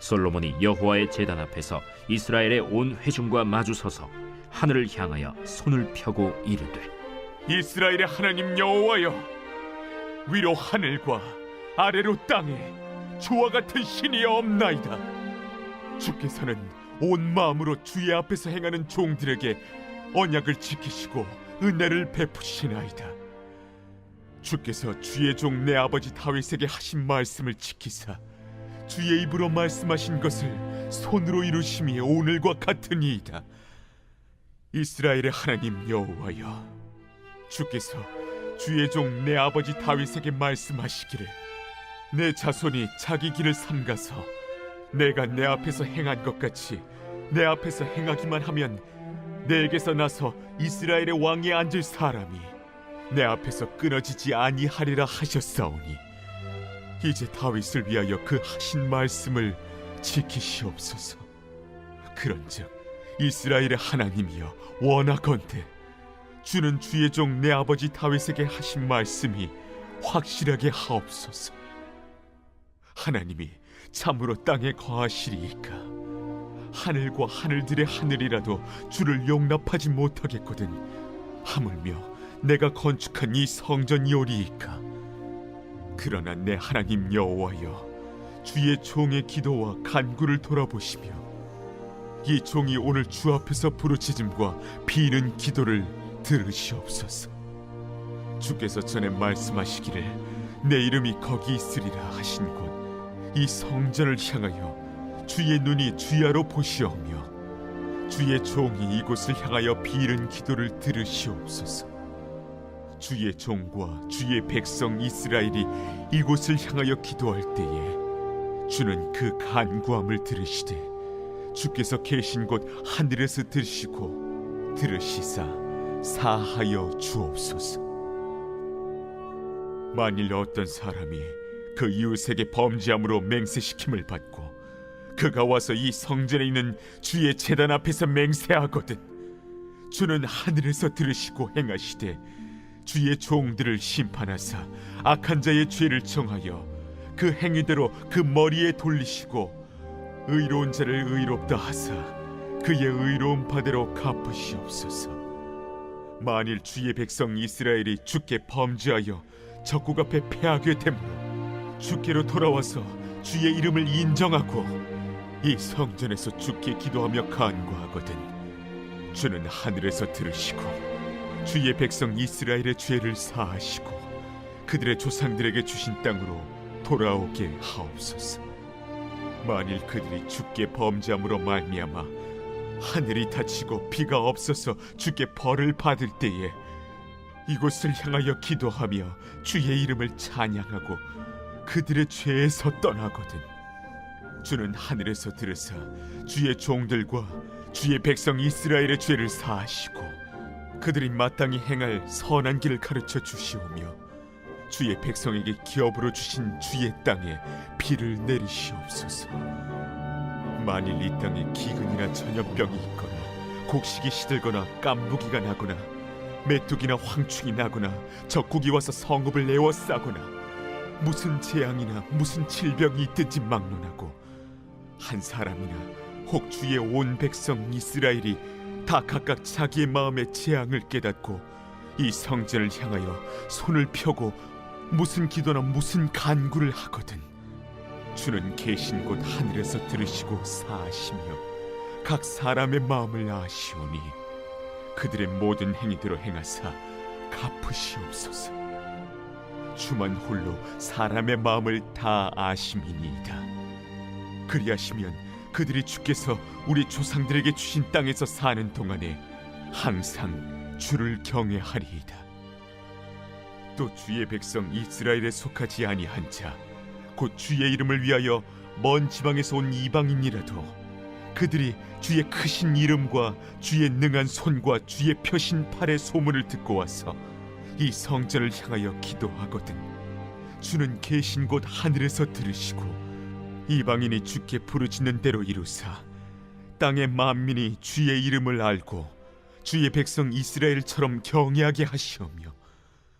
솔로몬이 여호와의 제단 앞에서 이스라엘의 온 회중과 마주서서 하늘을 향하여 손을 펴고 이르되, 이스라엘의 하나님 여호와여, 위로 하늘과 아래로 땅에 주와 같은 신이 없나이다. 주께서는 온 마음으로 주의 앞에서 행하는 종들에게 언약을 지키시고 은혜를 베푸시나이다. 주께서 주의 종 내 아버지 다윗에게 하신 말씀을 지키사 주의 입으로 말씀하신 것을 손으로 이루심이 오늘과 같으니이다. 이스라엘의 하나님 여호와여, 주께서 주의 종 내 아버지 다윗에게 말씀하시기를, 내 자손이 자기 길을 삼가서 내가 내 앞에서 행한 것 같이 내 앞에서 행하기만 하면 내게서 나서 이스라엘의 왕에 앉을 사람이 내 앞에서 끊어지지 아니하리라 하셨사오니, 이제 다윗을 위하여 그 하신 말씀을 지키시옵소서. 그런즉 이스라엘의 하나님이여, 원하건대 주는 주의 종 내 아버지 다윗에게 하신 말씀이 확실하게 하옵소서. 하나님이 참으로 땅에 거하시리이까? 하늘과 하늘들의 하늘이라도 주를 용납하지 못하겠거든 하물며 내가 건축한 이 성전이오리이까? 그러나 내 하나님 여호와여, 주의 종의 기도와 간구를 돌아보시며 이 종이 오늘 주 앞에서 부르짖음과 비는 기도를 들으시옵소서. 주께서 전에 말씀하시기를 내 이름이 거기 있으리라 하신 곳 이 성전을 향하여 주의 눈이 주야로 보시오며 주의 종이 이곳을 향하여 비는 기도를 들으시옵소서. 주의 종과 주의 백성 이스라엘이 이곳을 향하여 기도할 때에 주는 그 간구함을 들으시되 주께서 계신 곳 하늘에서 들으시고 들으시사 사하여 주옵소서. 만일 어떤 사람이 그 이웃에게 범죄함으로 맹세시킴을 받고 그가 와서 이 성전에 있는 주의 제단 앞에서 맹세하거든 주는 하늘에서 들으시고 행하시되 주의 종들을 심판하사 악한 자의 죄를 정하여 그 행위대로 그 머리에 돌리시고 의로운 자를 의롭다 하사 그의 의로운 바대로 갚으시옵소서. 만일 주의 백성 이스라엘이 주께 범죄하여 적국 앞에 패하게 되므로 주께로 돌아와서 주의 이름을 인정하고 이 성전에서 주께 기도하며 간구하거든 주는 하늘에서 들으시고 주의 백성 이스라엘의 죄를 사하시고 그들의 조상들에게 주신 땅으로 돌아오게 하옵소서. 만일 그들이 주께 범죄함으로 말미암아 하늘이 닫히고 비가 없어서 주께 벌을 받을 때에 이곳을 향하여 기도하며 주의 이름을 찬양하고 그들의 죄에서 떠나거든 주는 하늘에서 들으사 주의 종들과 주의 백성 이스라엘의 죄를 사하시고 그들이 마땅히 행할 선한 길을 가르쳐 주시오며 주의 백성에게 기업으로 주신 주의 땅에 비를 내리시옵소서. 만일 이 땅에 기근이나 전염병이 있거나 곡식이 시들거나 깐부기가 나거나 메뚜기나 황충이 나거나 적국이 와서 성읍을 에워싸거나 무슨 재앙이나 무슨 질병이 있든지 막론하고 한 사람이나 혹 주의 온 백성 이스라엘이 다 각각 자기의 마음의 재앙을 깨닫고 이 성전을 향하여 손을 펴고 무슨 기도나 무슨 간구를 하거든 주는 계신 곳 하늘에서 들으시고 사하시며 각 사람의 마음을 아시오니 그들의 모든 행위대로 행하사 갚으시옵소서. 주만 홀로 사람의 마음을 다 아심이니이다. 그리하시면 그들이 주께서 우리 조상들에게 주신 땅에서 사는 동안에 항상 주를 경외하리이다. 또 주의 백성 이스라엘에 속하지 아니한 자 곧 주의 이름을 위하여 먼 지방에서 온 이방인이라도 그들이 주의 크신 이름과 주의 능한 손과 주의 펴신 팔의 소문을 듣고 와서 이 성전을 향하여 기도하거든 주는 계신 곳 하늘에서 들으시고 이방인이 주께 부르짖는 대로 이루사 땅의 만민이 주의 이름을 알고 주의 백성 이스라엘처럼 경외하게 하시오며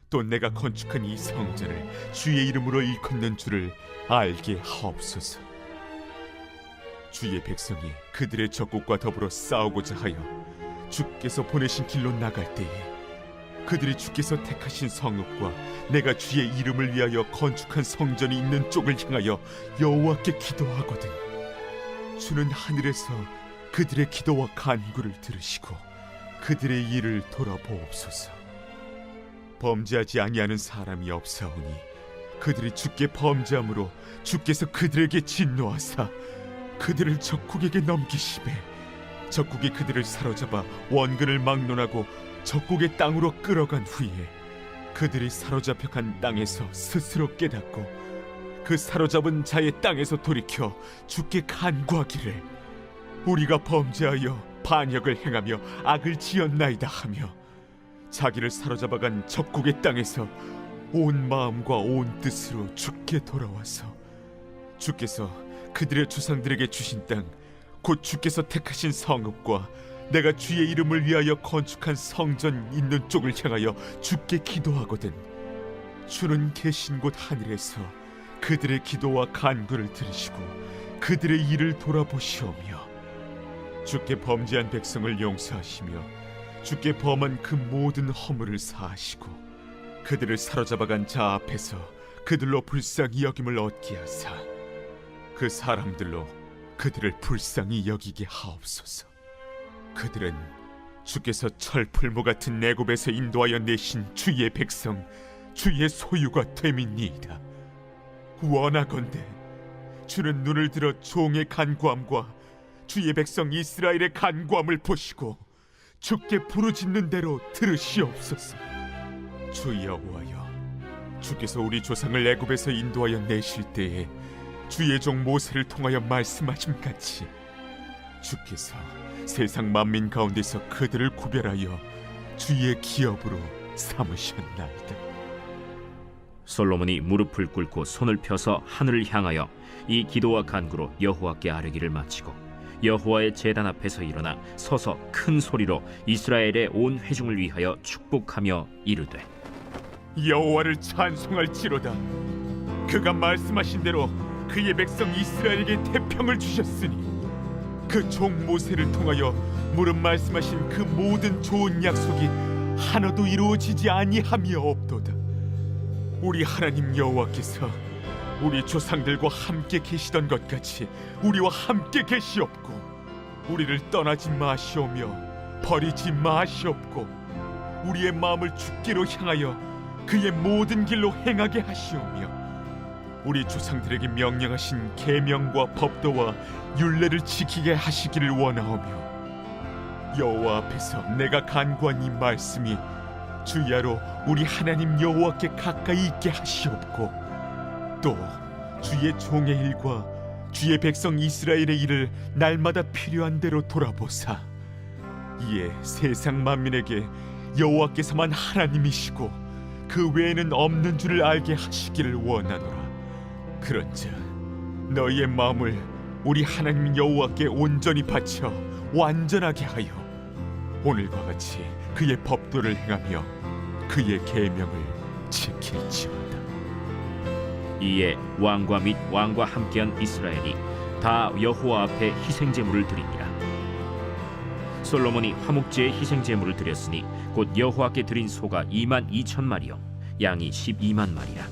또 내가 건축한 이 성전을 주의 이름으로 일컫는 줄을 알게 하옵소서. 주의 백성이 그들의 적국과 더불어 싸우고자 하여 주께서 보내신 길로 나갈 때에 그들이 주께서 택하신 성읍과 내가 주의 이름을 위하여 건축한 성전이 있는 쪽을 향하여 여호와께 기도하거든 주는 하늘에서 그들의 기도와 간구를 들으시고 그들의 일을 돌아보옵소서. 범죄하지 아니하는 사람이 없사오니 그들이 주께 범죄함으로 주께서 그들에게 진노하사 그들을 적국에게 넘기시매 적국이 그들을 사로잡아 원근을 막론하고 적국의 땅으로 끌어간 후에 그들이 사로잡혀 간 땅에서 스스로 깨닫고 그 사로잡은 자의 땅에서 돌이켜 주께 간구하기를 우리가 범죄하여 반역을 행하며 악을 지었나이다 하며 자기를 사로잡아간 적국의 땅에서 온 마음과 온 뜻으로 주께 돌아와서 주께서 그들의 조상들에게 주신 땅 곧 주께서 택하신 성읍과 내가 주의 이름을 위하여 건축한 성전 있는 쪽을 향하여 주께 기도하거든 주는 계신 곳 하늘에서 그들의 기도와 간구를 들으시고 그들의 일을 돌아보시오며 주께 범죄한 백성을 용서하시며 주께 범한 그 모든 허물을 사하시고 그들을 사로잡아간 자 앞에서 그들로 불쌍히 여김을 얻게 하사 그 사람들로 그들을 불쌍히 여기게 하옵소서. 그들은 주께서 철풀무 같은 애굽에서 인도하여 내신 주의 백성 주의 소유가 됨이니이다. 원하건대 주는 눈을 들어 종의 간구함과 주의 백성 이스라엘의 간구함을 보시고 주께 부르짖는 대로 들으시옵소서. 주 여호와여 주께서 우리 조상을 애굽에서 인도하여 내실 때에 주의 종 모세를 통하여 말씀하신 같이 주께서 세상 만민 가운데서 그들을 구별하여 주의 기업으로 삼으셨나이다. 솔로몬이 무릎을 꿇고 손을 펴서 하늘을 향하여 이 기도와 간구로 여호와께 아뢰기를 마치고 여호와의 제단 앞에서 일어나 서서 큰 소리로 이스라엘의 온 회중을 위하여 축복하며 이르되 여호와를 찬송할지로다. 그가 말씀하신 대로 그의 백성 이스라엘에게 태평을 주셨으니 그 종 모세를 통하여 무릇 말씀하신 그 모든 좋은 약속이 하나도 이루어지지 아니함이 없도다. 우리 하나님 여호와께서 우리 조상들과 함께 계시던 것 같이 우리와 함께 계시옵고 우리를 떠나지 마시오며 버리지 마시옵고 우리의 마음을 주께로 향하여 그의 모든 길로 행하게 하시오며 우리 조상들에게 명령하신 계명과 법도와 율례를 지키게 하시기를 원하오며 여호와 앞에서 내가 간구한 이 말씀이 주야로 우리 하나님 여호와께 가까이 있게 하시옵고 또 주의 종의 일과 주의 백성 이스라엘의 일을 날마다 필요한 대로 돌아보사 이에 세상 만민에게 여호와께서만 하나님이시고 그 외에는 없는 줄을 알게 하시기를 원하노라. 그런즉 너희의 마음을 우리 하나님 여호와께 온전히 바쳐 완전하게 하여 오늘과 같이 그의 법도를 행하며 그의 계명을 지킬지어다. 이에 왕과 및 왕과 함께한 이스라엘이 다 여호와 앞에 희생제물을 드리니라. 솔로몬이 화목제의 희생제물을 드렸으니 곧 여호와께 드린 소가 22,000마리요 양이 12만 마리라.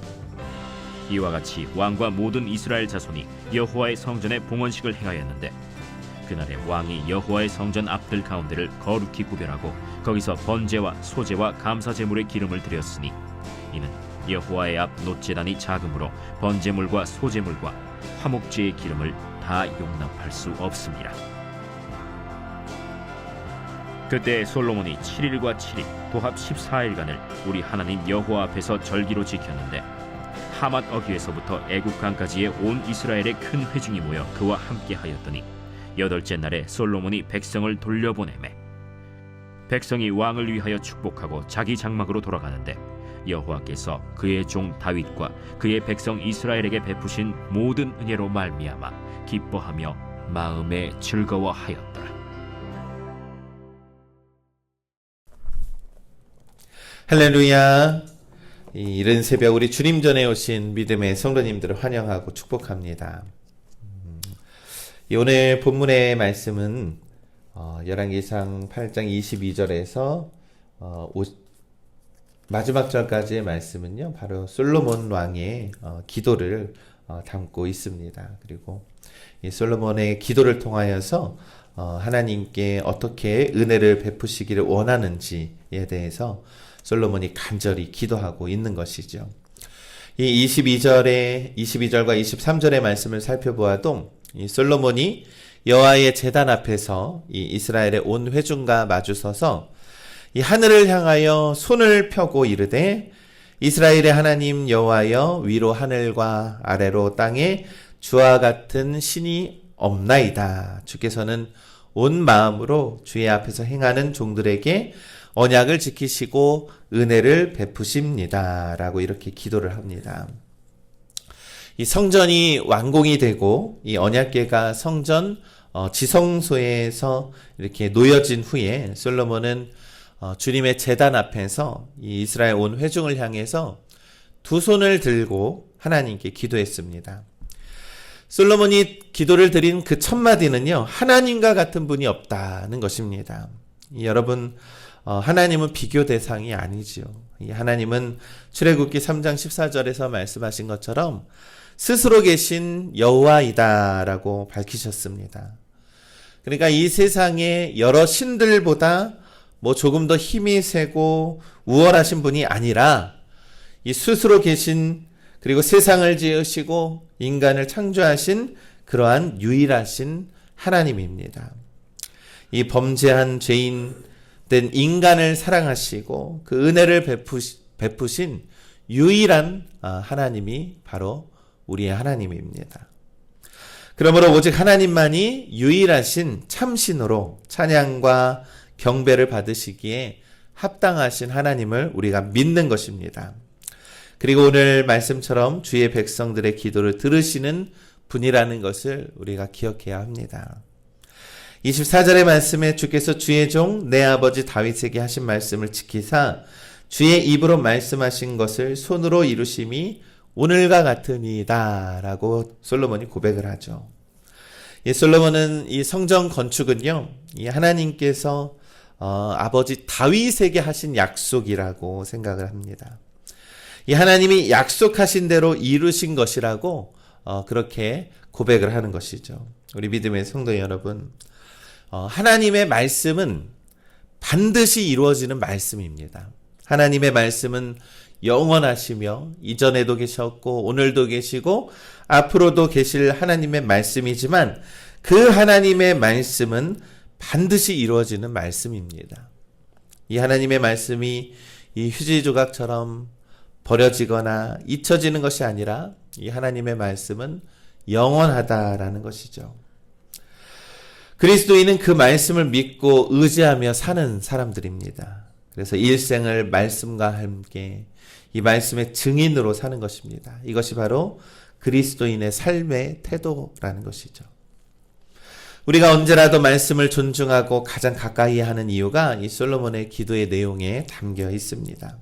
이와 같이 왕과 모든 이스라엘 자손이 여호와의 성전에 봉헌식을 행하였는데 그날에 왕이 여호와의 성전 앞들 가운데를 거룩히 구별하고 거기서 번제와 소제와 감사제물의 기름을 드렸으니 이는 여호와의 앞 놋제단이 작으므로 번제물과 소제물과 화목제의 기름을 다 용납할 수 없습니다. 그때 솔로몬이 7일과 7일 도합 14일간을 우리 하나님 여호와 앞에서 절기로 지켰는데 하맛 어귀에서부터 애굽 강까지의 온 이스라엘의 큰 회중이 모여 그와 함께 하였더니 8째 날에 솔로몬이 백성을 돌려보내매 백성이 왕을 위하여 축복하고 자기 장막으로 돌아가는데 여호와께서 그의 종 다윗과 그의 백성 이스라엘에게 베푸신 모든 은혜로 말미암아 기뻐하며 마음에 즐거워하였더라. 할렐루야. 이 이른 새벽 우리 주님 전에 오신 믿음의 성도님들을 환영하고 축복합니다. 오늘 본문의 말씀은 열왕기상 8장 22절에서 마지막 절까지의 말씀은요, 바로 솔로몬 왕의 기도를 담고 있습니다. 그리고 이 솔로몬의 기도를 통하여서 하나님께 어떻게 은혜를 베푸시기를 원하는지에 대해서 솔로몬이 간절히 기도하고 있는 것이죠. 이 22절과 23절의 말씀을 살펴보아도 이 솔로몬이 여호와의 제단 앞에서 이 이스라엘의 온 회중과 마주서서 이 하늘을 향하여 손을 펴고 이르되 이스라엘의 하나님 여호와여 위로 하늘과 아래로 땅에 주와 같은 신이 없나이다. 주께서는 온 마음으로 주의 앞에서 행하는 종들에게 언약을 지키시고 은혜를 베푸십니다. 라고 이렇게 기도를 합니다. 이 성전이 완공이 되고 이 언약궤가 성전 지성소에서 이렇게 놓여진 후에 솔로몬은 주님의 제단 앞에서 이 이스라엘 온 회중을 향해서 두 손을 들고 하나님께 기도했습니다. 솔로몬이 기도를 드린 그 첫 마디는요, 하나님과 같은 분이 없다는 것입니다. 여러분, 하나님은 비교 대상이 아니지요. 하나님은 출애굽기 3장 14절에서 말씀하신 것처럼 스스로 계신 여호와이다라고 밝히셨습니다. 그러니까 이 세상의 여러 신들보다 조금 더 힘이 세고 우월하신 분이 아니라 이 스스로 계신, 그리고 세상을 지으시고 인간을 창조하신 그러한 유일하신 하나님입니다. 이 범죄한 죄인 된 인간을 사랑하시고 그 은혜를 베푸신 유일한 하나님이 바로 우리의 하나님입니다. 그러므로 오직 하나님만이 유일하신 참신으로 찬양과 경배를 받으시기에 합당하신 하나님을 우리가 믿는 것입니다. 그리고 오늘 말씀처럼 주의 백성들의 기도를 들으시는 분이라는 것을 우리가 기억해야 합니다. 24절의 말씀에 주께서 주의 종 내 아버지 다윗에게 하신 말씀을 지키사 주의 입으로 말씀하신 것을 손으로 이루심이 오늘과 같으니이다 라고 솔로몬이 고백을 하죠. 솔로몬은 이 성전 건축은요, 이 하나님께서 아버지 다윗에게 하신 약속이라고 생각을 합니다. 이 하나님이 약속하신 대로 이루신 것이라고 그렇게 고백을 하는 것이죠. 우리 믿음의 성도 여러분, 하나님의 말씀은 반드시 이루어지는 말씀입니다. 하나님의 말씀은 영원하시며 이전에도 계셨고 오늘도 계시고 앞으로도 계실 하나님의 말씀이지만 그 하나님의 말씀은 반드시 이루어지는 말씀입니다. 이 하나님의 말씀이 이 휴지 조각처럼 버려지거나 잊혀지는 것이 아니라 이 하나님의 말씀은 영원하다라는 것이죠. 그리스도인은 그 말씀을 믿고 의지하며 사는 사람들입니다. 그래서 일생을 말씀과 함께 이 말씀의 증인으로 사는 것입니다. 이것이 바로 그리스도인의 삶의 태도라는 것이죠. 우리가 언제라도 말씀을 존중하고 가장 가까이 하는 이유가 이 솔로몬의 기도의 내용에 담겨 있습니다.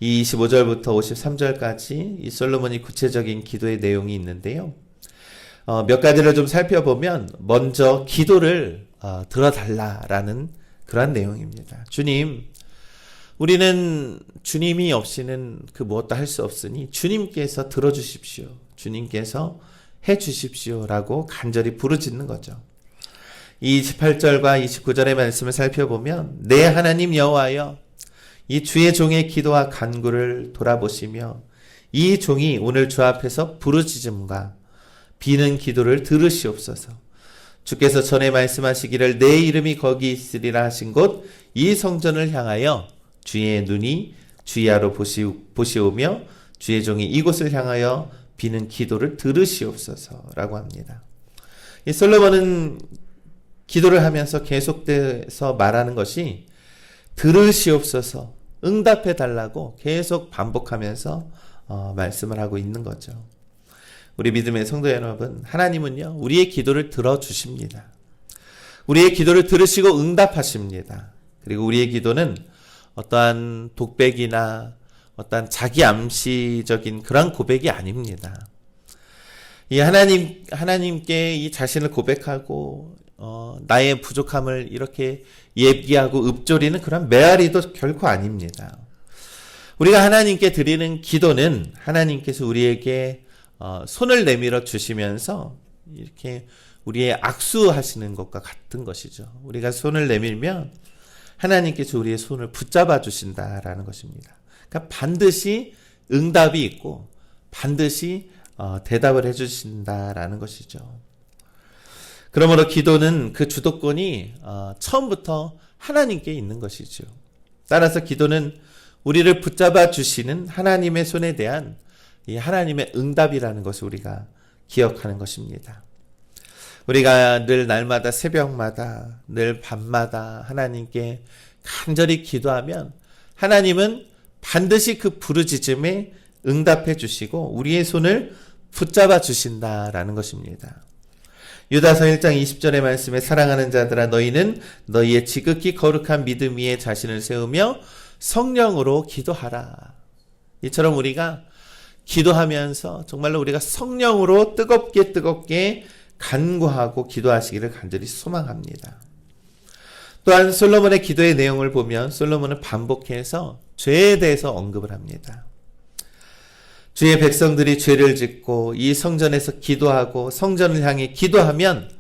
이 25절부터 53절까지 이 솔로몬이 구체적인 기도의 내용이 있는데요. 몇 가지를 좀 살펴보면 먼저 기도를 들어달라라는 그런 내용입니다. 주님, 우리는 주님이 없이는 그 무엇도 할 수 없으니 주님께서 들어주십시오. 주님께서 해주십시오라고 간절히 부르짖는 거죠. 이 28절과 29절의 말씀을 살펴보면 내 하나님 여호와여, 이 주의 종의 기도와 간구를 돌아보시며 이 종이 오늘 주 앞에서 부르짖음과 비는 기도를 들으시옵소서. 주께서 전에 말씀하시기를 내 이름이 거기 있으리라 하신 곳 이 성전을 향하여 주의 눈이 주야로 보시오며 주의 종이 이곳을 향하여 비는 기도를 들으시옵소서라고 합니다. 이 솔로몬은 기도를 하면서 계속돼서 말하는 것이 들으시옵소서, 응답해 달라고 계속 반복하면서 말씀을 하고 있는 거죠. 우리 믿음의 성도 여러분, 하나님은요, 우리의 기도를 들어주십니다. 우리의 기도를 들으시고 응답하십니다. 그리고 우리의 기도는 어떠한 독백이나 어떠한 자기 암시적인 그런 고백이 아닙니다. 이 하나님께 이 자신을 고백하고 나의 부족함을 이렇게 얘기하고 읊조리는 그런 메아리도 결코 아닙니다. 우리가 하나님께 드리는 기도는 하나님께서 우리에게 손을 내밀어 주시면서 이렇게 우리의 악수하시는 것과 같은 것이죠. 우리가 손을 내밀면 하나님께서 우리의 손을 붙잡아 주신다라는 것입니다. 그러니까 반드시 응답이 있고 반드시 대답을 해주신다라는 것이죠. 그러므로 기도는 그 주도권이 처음부터 하나님께 있는 것이죠. 따라서 기도는 우리를 붙잡아 주시는 하나님의 손에 대한 이 하나님의 응답이라는 것을 우리가 기억하는 것입니다. 우리가 늘 날마다 새벽마다 늘 밤마다 하나님께 간절히 기도하면 하나님은 반드시 그 부르짖음에 응답해 주시고 우리의 손을 붙잡아 주신다라는 것입니다. 유다서 1장 20절의 말씀에 사랑하는 자들아 너희는 너희의 지극히 거룩한 믿음 위에 자신을 세우며 성령으로 기도하라. 이처럼 우리가 기도하면서 정말로 우리가 성령으로 뜨겁게 간구하고 기도하시기를 간절히 소망합니다. 또한 솔로몬의 기도의 내용을 보면 솔로몬은 반복해서 죄에 대해서 언급을 합니다. 주의 백성들이 죄를 짓고 이 성전에서 기도하고 성전을 향해 기도하면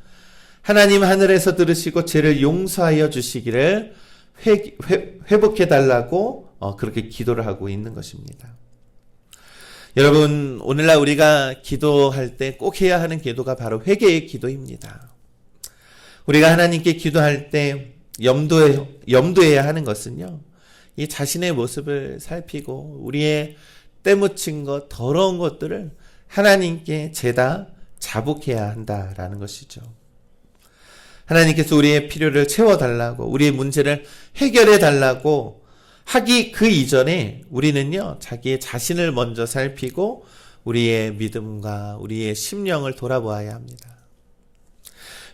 하나님 하늘에서 들으시고 죄를 용서하여 주시기를 회복해 달라고 그렇게 기도를 하고 있는 것입니다. 여러분, 오늘날 우리가 기도할 때 꼭 해야 하는 기도가 바로 회개의 기도입니다. 우리가 하나님께 기도할 때 염두해야 하는 것은요, 이 자신의 모습을 살피고 우리의 때묻힌 것, 더러운 것들을 하나님께 죄다 자복해야 한다라는 것이죠. 하나님께서 우리의 필요를 채워달라고, 우리의 문제를 해결해달라고 하기 그 이전에 우리는요, 자기의 자신을 먼저 살피고 우리의 믿음과 우리의 심령을 돌아보아야 합니다.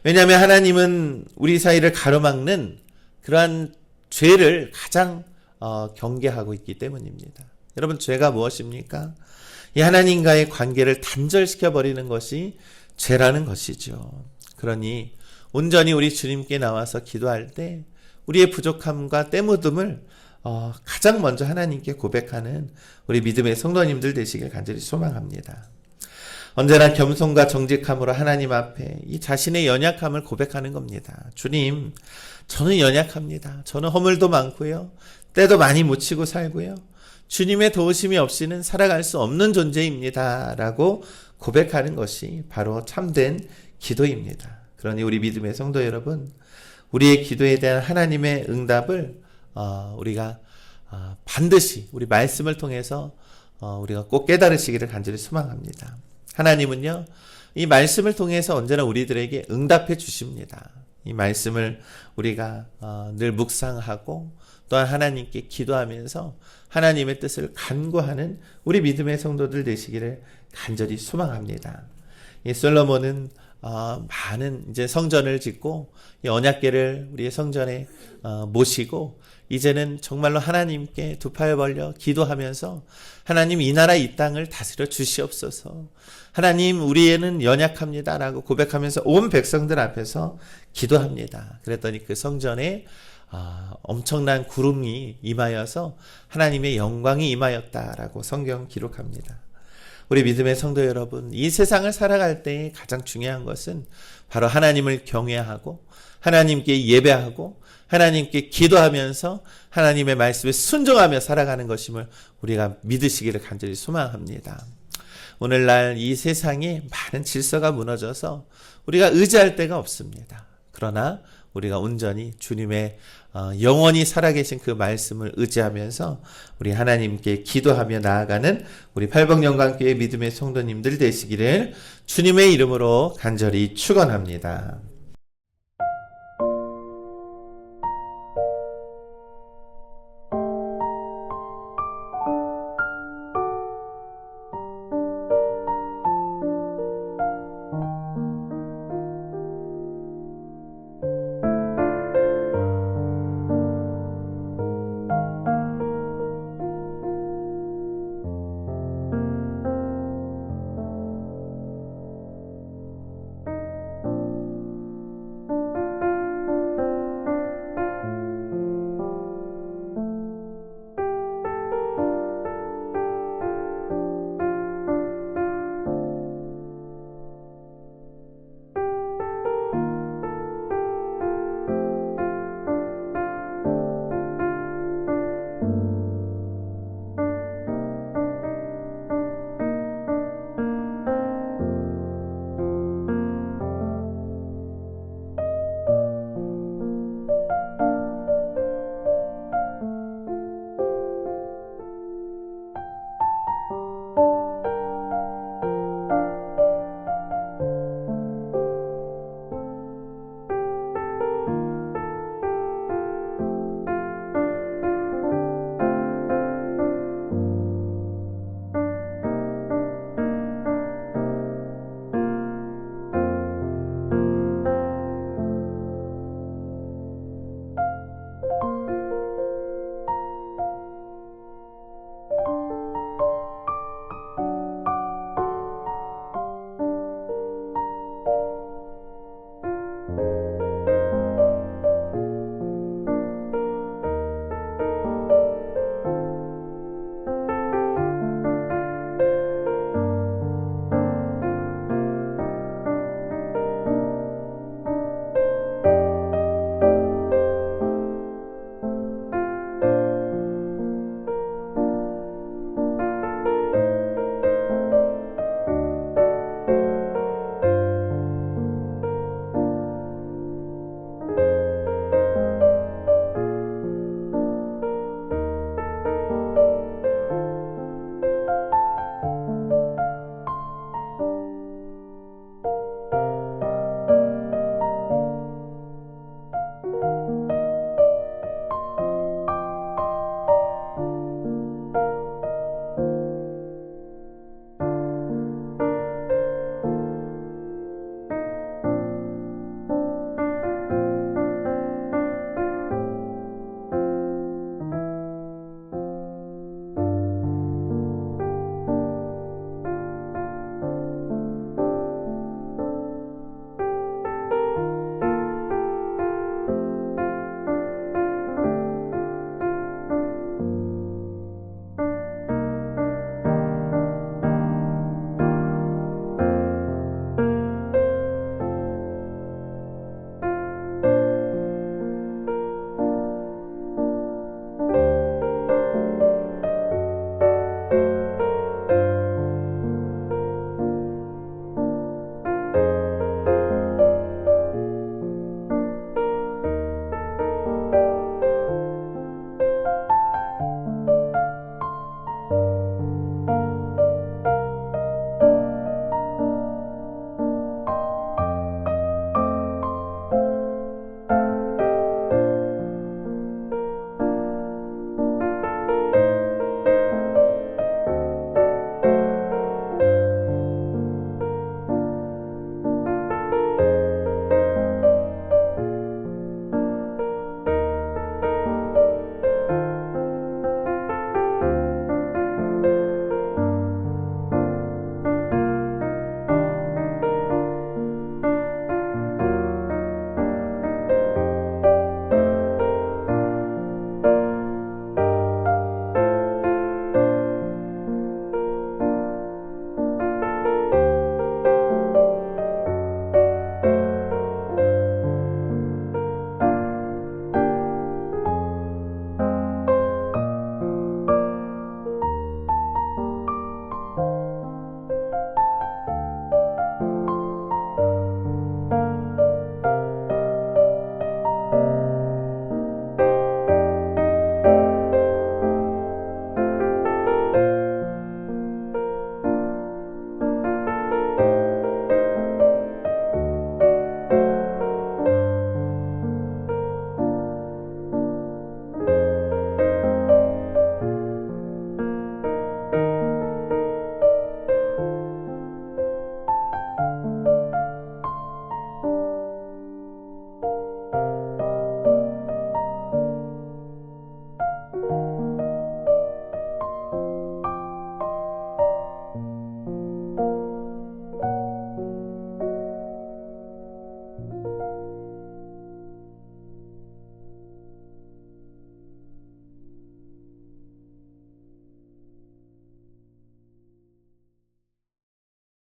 왜냐하면 하나님은 우리 사이를 가로막는 그러한 죄를 가장 경계하고 있기 때문입니다. 여러분, 죄가 무엇입니까? 이 하나님과의 관계를 단절시켜버리는 것이 죄라는 것이죠. 그러니 온전히 우리 주님께 나와서 기도할 때 우리의 부족함과 때묻음을 가장 먼저 하나님께 고백하는 우리 믿음의 성도님들 되시길 간절히 소망합니다. 언제나 겸손과 정직함으로 하나님 앞에 이 자신의 연약함을 고백하는 겁니다. 주님, 저는 연약합니다. 저는 허물도 많고요. 때도 많이 묻히고 살고요. 주님의 도우심이 없이는 살아갈 수 없는 존재입니다. 라고 고백하는 것이 바로 참된 기도입니다. 그러니 우리 믿음의 성도 여러분, 우리의 기도에 대한 하나님의 응답을 우리가 반드시 우리 말씀을 통해서 우리가 꼭 깨달으시기를 간절히 소망합니다. 하나님은요, 이 말씀을 통해서 언제나 우리들에게 응답해 주십니다. 이 말씀을 우리가 늘 묵상하고 또한 하나님께 기도하면서 하나님의 뜻을 간구하는 우리 믿음의 성도들 되시기를 간절히 소망합니다. 이 솔로몬은 많은 이제 성전을 짓고 이 언약궤를 우리의 성전에 모시고 이제는 정말로 하나님께 두 팔 벌려 기도하면서 하나님 이 나라 이 땅을 다스려 주시옵소서. 하나님 우리에는 연약합니다라고 고백하면서 온 백성들 앞에서 기도합니다. 그랬더니 그 성전에 엄청난 구름이 임하여서 하나님의 영광이 임하였다라고 성경 기록합니다. 우리 믿음의 성도 여러분, 이 세상을 살아갈 때 가장 중요한 것은 바로 하나님을 경외하고 하나님께 예배하고 하나님께 기도하면서 하나님의 말씀에 순종하며 살아가는 것임을 우리가 믿으시기를 간절히 소망합니다. 오늘날 이 세상에 많은 질서가 무너져서 우리가 의지할 데가 없습니다. 그러나 우리가 온전히 주님의 영원히 살아계신 그 말씀을 의지하면서 우리 하나님께 기도하며 나아가는 우리 팔복영광교회 믿음의 성도님들 되시기를 주님의 이름으로 간절히 축원합니다.